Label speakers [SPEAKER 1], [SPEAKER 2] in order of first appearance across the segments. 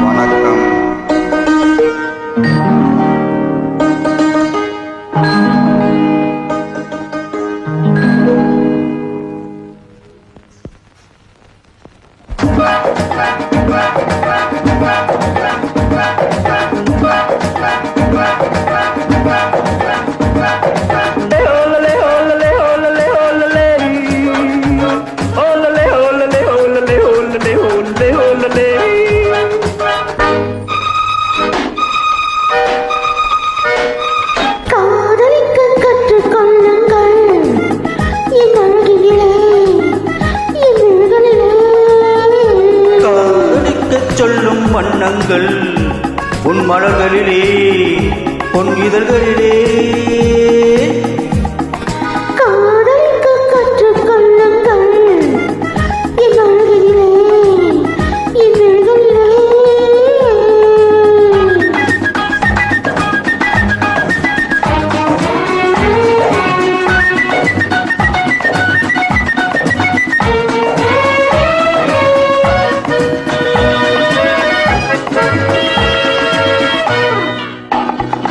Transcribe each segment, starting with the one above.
[SPEAKER 1] வணக்கம்.
[SPEAKER 2] சொல்லும் வண்ணங்கள் உன் மலர்களிலே பொன் இதழ்களிலே
[SPEAKER 3] காதலிக்க கற்றுக்கொள்ளுங்கள் என் அழகிலே என் விழிகளிலே.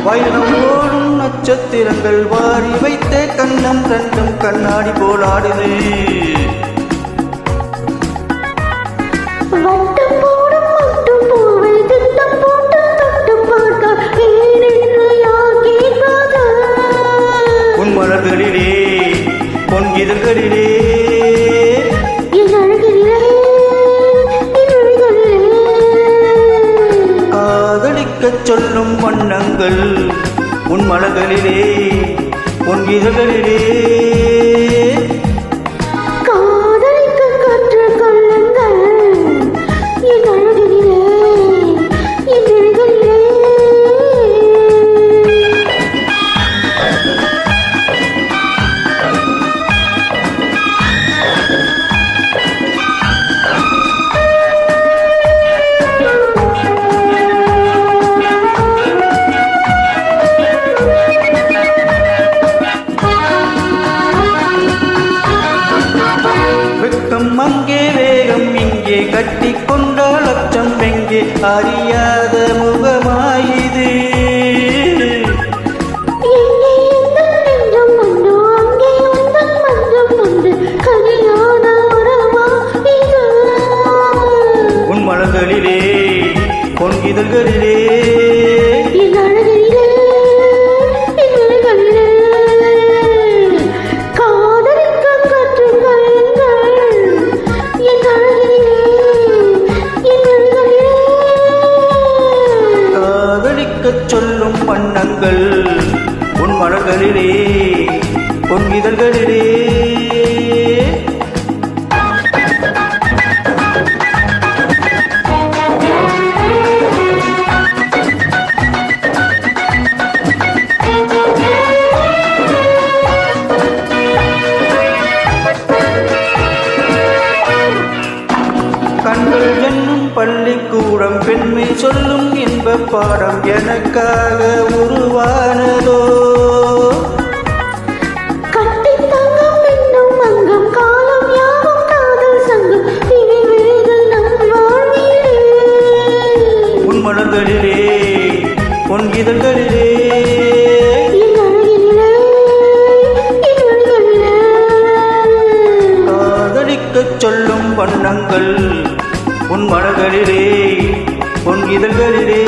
[SPEAKER 2] வைரம் போடும் நட்சத்திரங்கள் வாரி வைத்த கண்ணம் ரெண்டும் கண்ணாடி போலாடுது.
[SPEAKER 3] வட்டம் போடும் மட்டும் பூவை திட்டம் போட்டு தொட்டு பார்த்தால் ஏனென்று யார் கேட்காது?
[SPEAKER 2] உன் மலர்களிலே பொன் இதழ்களிலே
[SPEAKER 3] என் அழகிலே என் விழிகளிலே.
[SPEAKER 2] காதலிக்கச் சொல்லும் வண்ணங்கள் உன் மலர்களிலே பொன் இதழ்களிலே
[SPEAKER 3] காதலிக்க கற்றுக்கொள்ளுங்கள் என் அழகிலே என் விழிகளிலே.
[SPEAKER 2] வெட்கம் அங்கே வேகம் இங்கே கட்டி கொண்டால் அச்சம் எங்கே அறியாத முகமாயுது.
[SPEAKER 3] எங்கே எந்தன் நெஞ்சம் உண்டோ அங்கே உந்தன் மஞ்சம் உண்டு கனியான உறவா இது?
[SPEAKER 2] உன் மலர்களிலே பொன் இதழ்களிலே
[SPEAKER 3] என் அழகிலே என் விழிகளிலே. காதலிக்க கற்றுக்கொள்ளுங்கள் என் அழகிலே என் விழிகளிலே.
[SPEAKER 2] காதலிக்கச் சொல்லும் வண்ணங்கள் உன் மலர்களிலே பொன் இதழ்களிலே. கண்கள் என்னும் பள்ளிக்கூடம் பெண்மை சொல்லும் இன்ப பாடம் எனக்காக உருவானதோ.
[SPEAKER 3] கட்டித் தங்கம் என்னும் அங்கம் காலம் யாவும் காதல் சங்கம் இனி விழிகள் நம் வாழ்விலே.
[SPEAKER 2] உன் மலர்களிலே பொன் இதழ்களிலே
[SPEAKER 3] என் அழகிலே என் விழிகளிலே.
[SPEAKER 2] காதலிக்கச் சொல்லும் வண்ணங்கள் உன் மலர்களிலே பொன் இதழ்களிலே